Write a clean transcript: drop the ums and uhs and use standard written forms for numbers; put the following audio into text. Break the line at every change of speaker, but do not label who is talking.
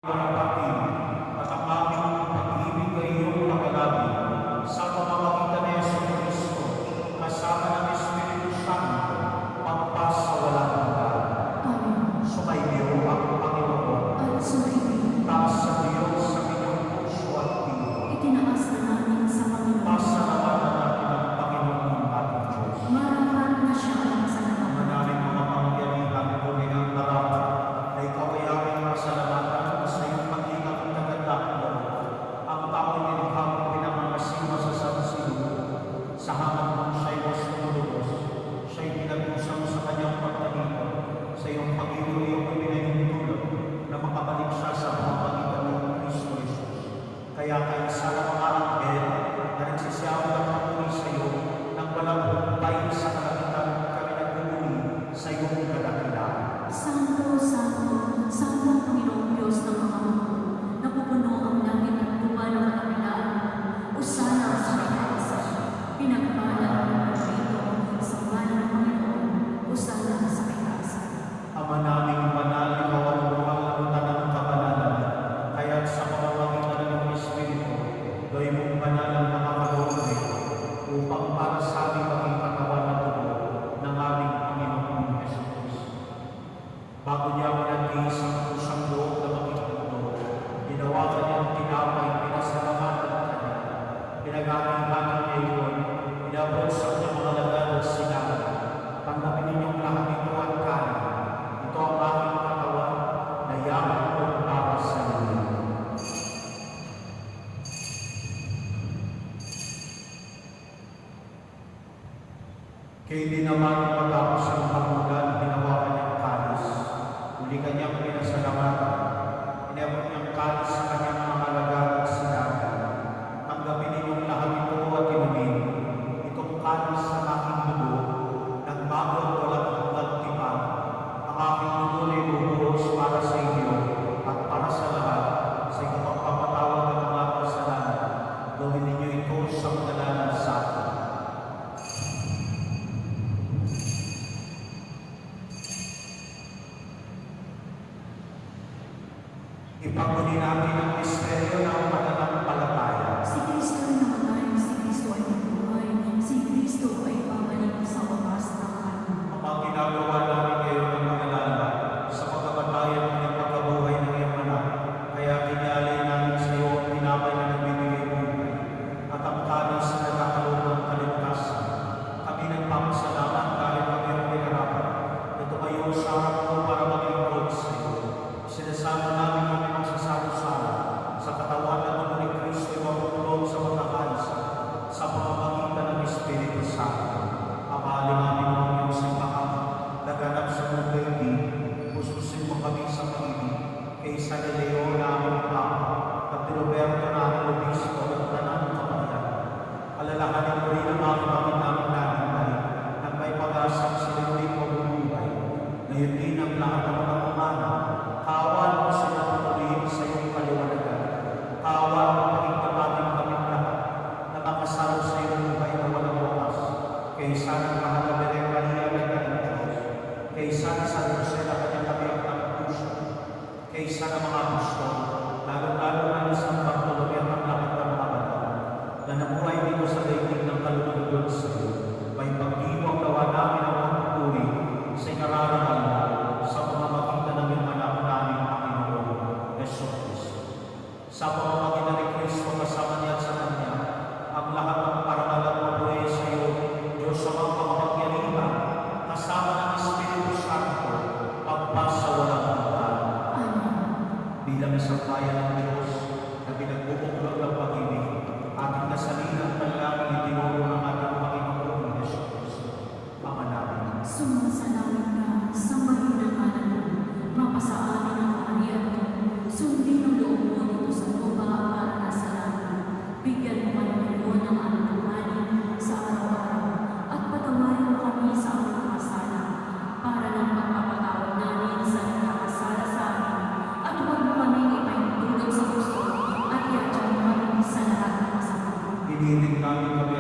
kapatid, at ang aming pag-ibig ay iyong nakalabi sa pamamagitan ni Jesucristo, kasama ng Espiritu Santo, pagpas sa walang hanggan.
Amen.
Sumainyo ang Panginoon.
At sumainyo.
Taas sa Diyos sa inyong puso at diwa.
Itinaas na namin sa Panginoon.
Pasalamatan natin ang Panginoon ating Diyos.
Marapat na siya ang masalamat.
Manaming mga pangyarihan ko niyang narapat na ikaw ay aming masalamatan sa iyong pag-ingat na gandaklo. Ang tao'y nilihang pinamangasiwa sa sansinulo. Sa hanap ng siya'y was tumulubos, siya'y pinag-usang sa kanyang pagtalino. Sa iyong pag-ibig iyong pinahintulog na makabalik siya sa pamamagitan ng Kristo Jesus. Kaya kayo sana mga anghel na nagsisiyawag ang pagmuli sa iyo nang walang humpay sa kalagitan kami nagmumuli sa iyong kadakilaan.
Santo, Santo, Santo ang Panginoong Diyos ng mga mundo, napupuno ang langit at lupa ng kadakilaan. Usana sa itaasa, pinagpala ang mga rito sa ngalan ng Panginoon. Usana sa itaasa.
Ama naming banal, ikaw ang buwang larutan ng kabanalan, kaya't sa pamamagitan ng iyong Espiritu, gawin mong banal ang mga kalooban upang para sa aming maging katawan at dugo ng aming Panginoong Jesucristo. Bago niya pinagtiis ang kusang loob na maging mundo, ginawa kanyang tinapay, pinasalamatan kanya, pinag-ating-ating niya iyon, inabot sa kanyang mga lagan at sinabi, tanggapin ninyong lahat ito at kanin. Ito ang aking katawan na yaman ko para sa inyo. Kaya hindi naman matapos ang hamunan, ginawa kanyang kalis. Muli kanyang pinasalamatan. Inabot niyang kalis sa kanyang mga lagan at sinabi, tanggapin ninyong lahat ito at inumin. Itong kalis sa aking dugo, ng bago at walang hanggang tipan. Ang aking dugo na ibubuhos para sa inyo at para sa lahat sa ikapagpapatawad ng mga kasalanan. Gawin ninyo ito sa kadalanan sa akin. Ipagmuli natin ang misteryo ng pananampalataya.
Si Kristo ay namatay, si Kristo ay nabuhay, si Kristo ay babalik sa wakas ng araw.
Ang mga ginagawa namin ngayon ng pag-alala sa pagkabatayan ng pagkabuhay ng iyong anak, kaya kinyalay namin sa iyo ang tinapay na nagbibigay buhay at ang kanis na nagkakaroon ng kaligtasan. Kami nagpapasalamat dahil kami ang pinarapat. Ito kayo sa harap mo para maglingkod sa iyo. Sinasama namin kami magsasalo-salo sa katawan na dugo ni Kristo ay maputulog sa pagkakaisa sa pamamagitan ng Espiritu Santo. Amahalin namin ang iyong simbahan, naganap sa mundo hindi, pususin mo kami sa pag-ibig, kay San Leo na aming Papa, at Roberto na aming Obispo at Tanang Kapatid. Alalahanin mo rin ang mga kapatid namin namin na may pag-asang sila rin mabubuhay. Ngayon din ang lahat ng mga umanak, kawan mo sila patuloyin sa iyong kaliwanagan. Kawan mo maging kapating kami lahat na makasalo sa iyong buhay na walang wakas. Kaysa ng mahal na Birhen Maria na Diyos, kaysa ni San Jose na kanyang kabiyak ng puso, kaysa ng mga gusto, lalo-lalo na ni San Bartolome at ang lahat ng mga banal, na nabuhay dito sa daigdig ng kalulungkot sa iyo, may pagdiwang gawa namin ang pagpupuri sa ikararangal mo sa pamamagitan ng iyong anak namin, Panginoon Jesucristo. Sa pamamagitan ni Kristo kasama niya at sa Kanya, ang lahat ng parangal at mabuhay sa iyo, Diyos sa mga makapangyarihan, kasama ng Espiritu Santo, pagpas sa walang hanggan.
Amen.
Bilang isang bayan ng Diyos na pinagbubuklod ng pag-ibig, ating nasalin ang panalangin itinuro ng ating Panginoon Jesucristo. Ama namin,
Sumasalangit ka, sambahin ang ngalan mo, mapasaamin ang kaharian mo, sundin ang loob mo dito sa lupa para sa langit. Bigyan mo kami ngayon ng aming tunghanin sa araw-araw, at patawarin mo kami sa aming mga sala, para ng pagpapatawad namin sa nakakasala sa amin, at huwag mo kami ipahintulog sa gusto, at iadyan mo kami sa lahat ng masama.
inihiling namin kami